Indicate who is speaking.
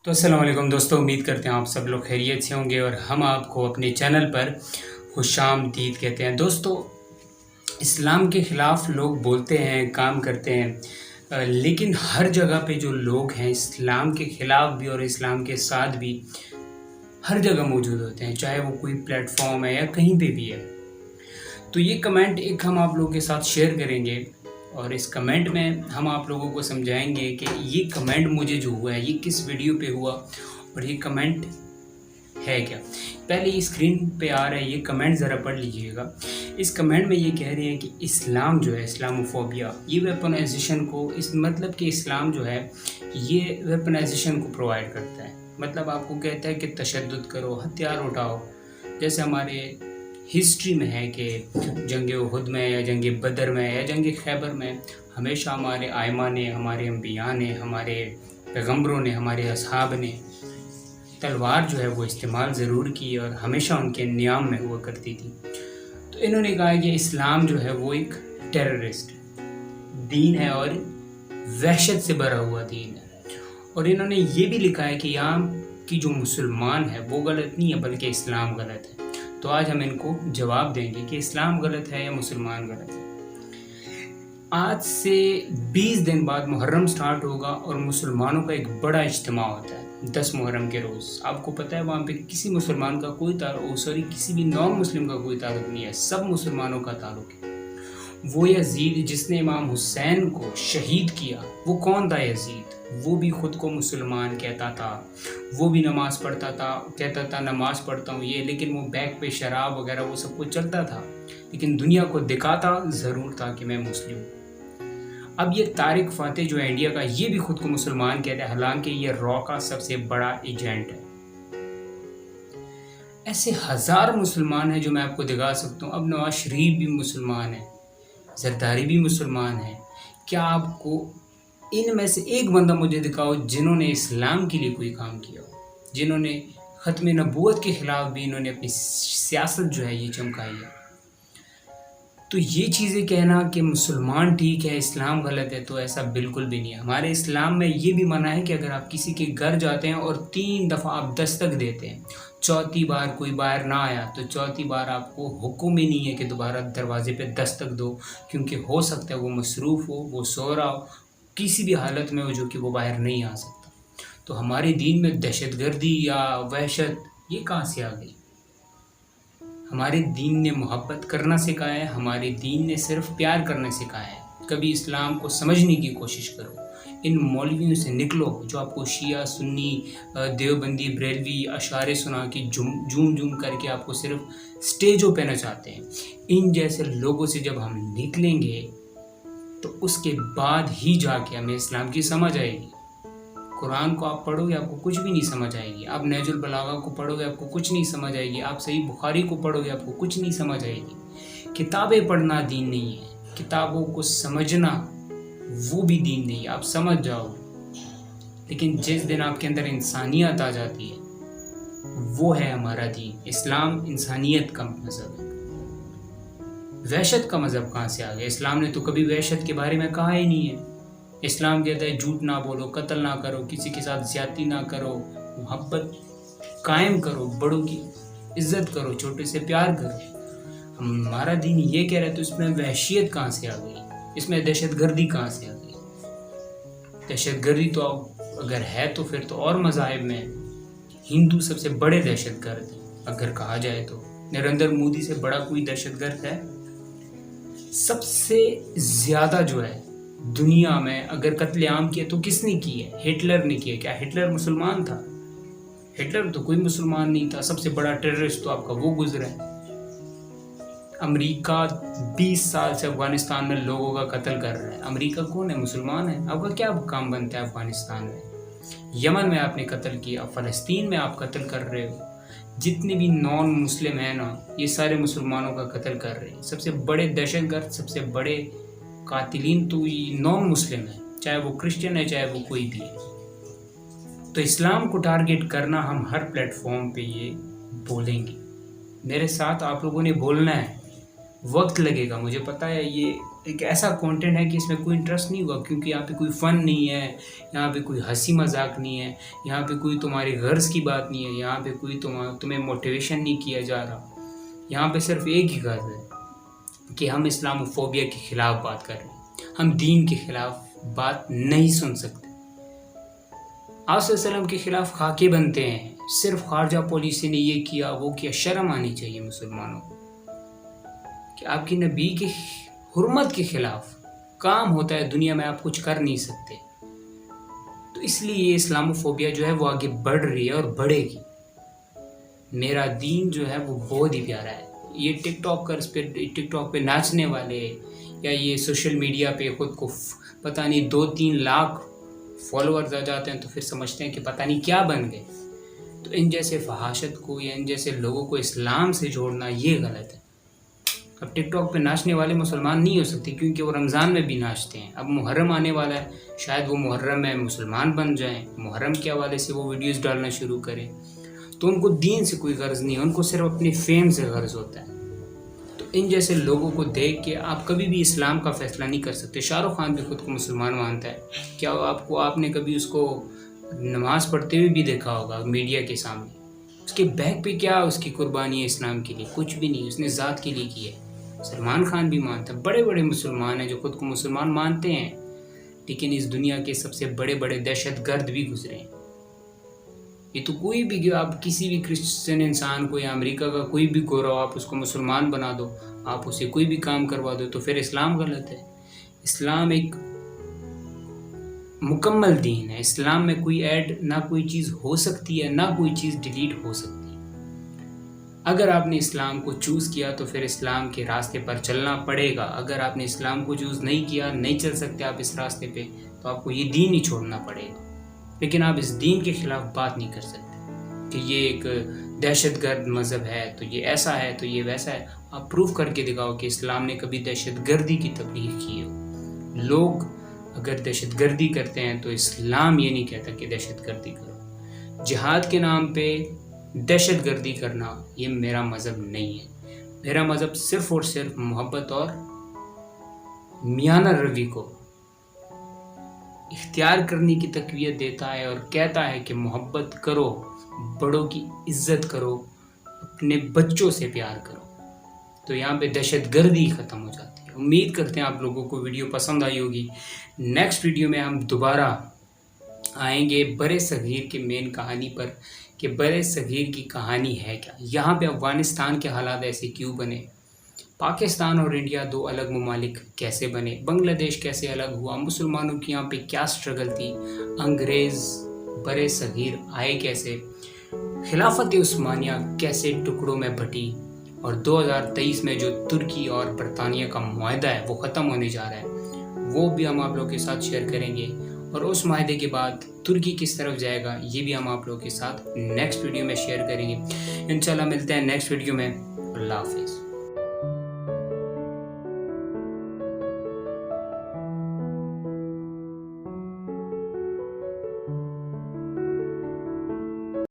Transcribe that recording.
Speaker 1: تو السلام علیکم دوستو، امید کرتے ہیں آپ سب لوگ خیریت سے ہوں گے اور ہم آپ کو اپنے چینل پر خوش آمدید کہتے ہیں۔ دوستو، اسلام کے خلاف لوگ بولتے ہیں، کام کرتے ہیں، لیکن ہر جگہ پہ جو لوگ ہیں اسلام کے خلاف بھی اور اسلام کے ساتھ بھی ہر جگہ موجود ہوتے ہیں، چاہے وہ کوئی پلیٹ فارم ہے یا کہیں پہ بھی ہے۔ تو یہ کمنٹ ایک ہم آپ لوگوں کے ساتھ شیئر کریں گے اور اس کمنٹ میں ہم آپ لوگوں کو سمجھائیں گے کہ یہ کمنٹ مجھے جو ہوا ہے یہ کس ویڈیو پہ ہوا اور یہ کمنٹ ہے کیا۔ پہلے یہ اسکرین پہ آ رہا ہے، یہ کمنٹ ذرا پڑھ لیجئے گا۔ اس کمنٹ میں یہ کہہ رہے ہیں کہ اسلام جو ہے، اسلاموفوبیا، یہ ویپنائزیشن کو، اس مطلب کہ اسلام جو ہے یہ ویپنائزیشن کو پرووائڈ کرتا ہے۔ مطلب آپ کو کہتا ہے کہ تشدد کرو، ہتھیار اٹھاؤ، جیسے ہمارے ہسٹری میں ہے کہ جنگ احد میں یا جنگ بدر میں یا جنگ خیبر میں ہمیشہ ہمارے ائمہ نے، ہمارے انبیاء نے، ہمارے پیغمبروں نے، ہمارے اصحاب نے تلوار جو ہے وہ استعمال ضرور کی اور ہمیشہ ان کے نیام میں ہوا کرتی تھی۔ تو انہوں نے کہا کہ اسلام جو ہے وہ ایک ٹیررسٹ دین ہے اور وحشت سے بھرا ہوا دین ہے، اور انہوں نے یہ بھی لکھا ہے کہ یہاں کی جو مسلمان ہے وہ غلط نہیں ہے بلکہ اسلام غلط ہے۔ تو آج ہم ان کو جواب دیں گے کہ اسلام غلط ہے یا مسلمان غلط ہے۔ آج سے 20 دن بعد محرم سٹارٹ ہوگا اور مسلمانوں کا ایک بڑا اجتماع ہوتا ہے 10 محرم کے روز۔ آپ کو پتہ ہے وہاں پہ کسی مسلمان کا کوئی کسی بھی نان مسلم کا کوئی تعلق نہیں ہے، سب مسلمانوں کا تعلق ہے۔ وہ یزید جس نے امام حسین کو شہید کیا، وہ کون تھا یزید؟ وہ بھی خود کو مسلمان کہتا تھا، وہ بھی نماز پڑھتا تھا، کہتا تھا نماز پڑھتا ہوں یہ، لیکن وہ بیک پہ شراب وغیرہ وہ سب کچھ چلتا تھا، لیکن دنیا کو دکھاتا ضرور تھا کہ میں مسلم ہوں۔ اب یہ طارق فاتح جو ہے انڈیا کا، یہ بھی خود کو مسلمان کہتا ہے، حالانکہ یہ را کا سب سے بڑا ایجنٹ ہے۔ ایسے ہزار مسلمان ہیں جو میں آپ کو دکھا سکتا ہوں۔ اب نواز شریف بھی مسلمان ہے، زرداری بھی مسلمان ہے۔ کیا آپ کو ان میں سے ایک بندہ مجھے دکھاؤ جنہوں نے اسلام کے لیے کوئی کام کیا ہو، جنہوں نے ختم نبوت کے خلاف بھی انہوں نے اپنی سیاست جو ہے یہ چمکائی ہے؟ تو یہ چیزیں کہنا کہ مسلمان ٹھیک ہے اسلام غلط ہے، تو ایسا بالکل بھی نہیں ہے۔ ہمارے اسلام میں یہ بھی منع ہے کہ اگر آپ کسی کے گھر جاتے ہیں اور 3 دفعہ آپ دستک دیتے ہیں، چوتھی بار کوئی باہر نہ آیا تو چوتھی بار آپ کو حکم ہی نہیں ہے کہ دوبارہ دروازے پہ دستک دو، کیونکہ ہو سکتا ہے وہ مصروف ہو، وہ سو رہا ہو، کسی بھی حالت میں ہو جو کہ وہ باہر نہیں آ سکتا۔ تو ہمارے دین میں دہشت گردی یا وحشت یہ کہاں سے آ گئی؟ ہمارے دین نے محبت کرنا سکھایا ہے، ہمارے دین نے صرف پیار کرنا سکھایا ہے۔ کبھی اسلام کو سمجھنے کی کوشش کرو، ان مولویوں سے نکلو جو آپ کو شیعہ، سنی، دیوبندی، بریلوی اشعار سنا کے جھوم کر کے آپ کو صرف سٹیجوں پہ نچاتے ہیں۔ ان جیسے لوگوں سے جب ہم نکلیں گے تو اس کے بعد ہی جا کے ہمیں اسلام کی سمجھ آئے گی۔ قرآن کو آپ پڑھو گے آپ کو کچھ بھی نہیں سمجھ آئے گی، آپ نہج البلاغہ کو پڑھو گے آپ کو کچھ نہیں سمجھ آئے گی، آپ صحیح بخاری کو پڑھو گے آپ کو کچھ نہیں سمجھ آئے گی۔ کتابیں پڑھنا دین نہیں ہے، کتابوں کو سمجھنا وہ بھی دین نہیں ہے۔ آپ سمجھ جاؤ، لیکن جس دن آپ کے اندر انسانیت آ جاتی ہے وہ ہے ہمارا دین۔ اسلام انسانیت کا مذہب ہے، وحشت کا مذہب کہاں سے آ گیا؟ اسلام نے تو کبھی وحشت کے بارے میں کہا ہی نہیں ہے۔ اسلام کہتا ہے جھوٹ نہ بولو، قتل نہ کرو، کسی کے ساتھ زیادتی نہ کرو، محبت قائم کرو، بڑوں کی عزت کرو، چھوٹے سے پیار کرو۔ ہمارا دین یہ کہہ رہا ہے، تو اس میں وحشیت کہاں سے آ گئی؟ اس میں دہشت گردی کہاں سے آ گئی؟ دہشت گردی تو اگر ہے تو پھر تو اور مذاہب میں ہندو سب سے بڑے دہشت گرد ہیں اگر کہا جائے تو۔ نریندر مودی سے بڑا کوئی دہشت گرد ہے؟ سب سے زیادہ جو ہے دنیا میں اگر قتل عام کیا تو کس نے کی ہے؟ ہٹلر نے کیا۔ کیا ہٹلر مسلمان تھا؟ ہٹلر تو کوئی مسلمان نہیں تھا۔ سب سے بڑا ٹیررسٹ تو آپ کا وہ گزرا ہے۔ امریکہ 20 سال سے افغانستان میں لوگوں کا قتل کر رہا ہے۔ امریکہ کون ہے؟ مسلمان ہے۔ آپ کا کیا کام بنتا ہے افغانستان میں؟ یمن میں آپ نے قتل کیا، فلسطین میں آپ قتل کر رہے ہو۔ جتنے بھی نان مسلم ہیں نا، یہ سارے مسلمانوں کا قتل کر رہے ہیں۔ سب سے بڑے دہشت گرد، سب سے بڑے قاتلین تو یہ نان مسلم ہیں، چاہے وہ کرسچن ہے چاہے وہ کوئی بھی ہے۔ تو اسلام کو ٹارگٹ کرنا ہم ہر پلیٹ فارم پہ یہ بولیں گے۔ میرے ساتھ آپ لوگوں نے بولنا ہے وقت لگے گا. مجھے پتہ ہے یہ ایک ایسا کنٹینٹ ہے کہ اس میں کوئی انٹرسٹ نہیں ہوگا، کیونکہ یہاں پہ کوئی فن نہیں ہے، یہاں پہ کوئی ہنسی مذاق نہیں ہے، یہاں پہ کوئی تمہاری غرض کی بات نہیں ہے، یہاں پہ کوئی تمہیں موٹیویشن نہیں کیا جا رہا. یہاں پہ صرف ایک ہی غرض ہے کہ ہم اسلام فوبیا کے خلاف بات کر رہے ہیں. ہم دین کے خلاف بات نہیں سن سکتے. آپ صلی اللہ علیہ وسلم کے خلاف خاکے بنتے ہیں، صرف خارجہ پالیسی نے یہ کیا وہ کیا. شرم آنی چاہیے مسلمانوں کو کہ آپ کی نبی کی حرمت کے خلاف کام ہوتا ہے دنیا میں، آپ کچھ کر نہیں سکتے. تو اس لیے یہ اسلام فوبیا جو ہے وہ آگے بڑھ رہی ہے اور بڑھے گی. میرا دین جو ہے وہ بہت ہی پیارا ہے. یہ ٹک ٹاک پہ ناچنے والے یا یہ سوشل میڈیا پہ خود کو پتہ نہیں 2-3 لاکھ فالوورز آ جاتے ہیں تو پھر سمجھتے ہیں کہ پتہ نہیں کیا بن گئے. تو ان جیسے فحاشت کو یا ان جیسے لوگوں کو اسلام سے جوڑنا یہ غلط ہے. اب ٹک ٹاک پہ ناچنے والے مسلمان نہیں ہو سکتے کیونکہ وہ رمضان میں بھی ناچتے ہیں. اب محرم آنے والا ہے، شاید وہ محرم میں مسلمان بن جائیں، محرم کے حوالے سے وہ ویڈیوز ڈالنا شروع کریں. تو ان کو دین سے کوئی غرض نہیں ہے، ان کو صرف اپنی فیم سے غرض ہوتا ہے. تو ان جیسے لوگوں کو دیکھ کے آپ کبھی بھی اسلام کا فیصلہ نہیں کر سکتے. شاہ رخ خان بھی خود کو مسلمان مانتا ہے. کیا آپ نے کبھی اس کو نماز پڑھتے ہوئے بھی دیکھا ہوگا میڈیا کے سامنے؟ اس کے بیک پہ کیا اس کی قربانی ہے اسلام کے لیے؟ کچھ بھی نہیں. اس نے ذات کے لیے کی ہے. سلمان خان بھی مانتا ہے. بڑے بڑے مسلمان ہیں جو خود کو مسلمان مانتے ہیں، لیکن اس دنیا کے سب سے بڑے بڑے دہشت گرد بھی گزرے ہیں. یہ تو کوئی بھی، آپ کسی بھی کرسچن انسان کو یا امریکہ کا کوئی بھی گورا ہو، آپ اس کو مسلمان بنا دو، آپ اسے کوئی بھی کام کروا دو تو پھر اسلام غلط ہے. اسلام ایک مکمل دین ہے. اسلام میں کوئی ایڈ نہ کوئی چیز ہو سکتی ہے، نہ کوئی چیز ڈیلیٹ ہو سکتی ہے. اگر آپ نے اسلام کو چوز کیا تو پھر اسلام کے راستے پر چلنا پڑے گا. اگر آپ نے اسلام کو چوز نہیں کیا، نہیں چل سکتے آپ اس راستے پہ، تو آپ کو یہ دین ہی چھوڑنا پڑے گا. لیکن آپ اس دین کے خلاف بات نہیں کر سکتے کہ یہ ایک دہشت گرد مذہب ہے تو یہ ایسا ہے تو یہ ویسا ہے. آپ پروف کر کے دکھاؤ کہ اسلام نے کبھی دہشت گردی کی تبلیغ کی ہو. لوگ اگر دہشت گردی کرتے ہیں تو اسلام یہ نہیں کہتا کہ دہشت گردی کرو. جہاد کے نام پہ دہشت گردی کرنا یہ میرا مذہب نہیں ہے. میرا مذہب صرف اور صرف محبت اور میانہ روی کو اختیار کرنے کی تقویت دیتا ہے اور کہتا ہے کہ محبت کرو، بڑوں کی عزت کرو، اپنے بچوں سے پیار کرو. تو یہاں پہ دہشت گردی ختم ہو جاتی ہے. امید کرتے ہیں آپ لوگوں کو ویڈیو پسند آئی ہوگی. نیکسٹ ویڈیو میں ہم دوبارہ آئیں گے برے صغیر کے مین کہانی پر کہ برے صغیر کی کہانی ہے کیا. یہاں پہ افغانستان کے حالات ایسے کیوں بنے، پاکستان اور انڈیا 2 الگ ممالک کیسے بنے، بنگلہ دیش کیسے الگ ہوا، مسلمانوں کی یہاں پہ کیا سٹرگل تھی، انگریز برے صغیر آئے کیسے، خلافت عثمانیہ کیسے ٹکڑوں میں بٹی، اور 2023 میں جو ترکی اور برطانیہ کا معاہدہ ہے وہ ختم ہونے جا رہا ہے، وہ بھی ہم آپ لوگوں کے ساتھ شیئر کریں گے. اور اس معاہدے کے بعد ترکی کس طرف جائے گا یہ بھی ہم آپ لوگوں کے ساتھ نیکسٹ ویڈیو میں شیئر کریں گے. انشاءاللہ ملتے ہیں نیکسٹ ویڈیو میں. اللہ حافظ.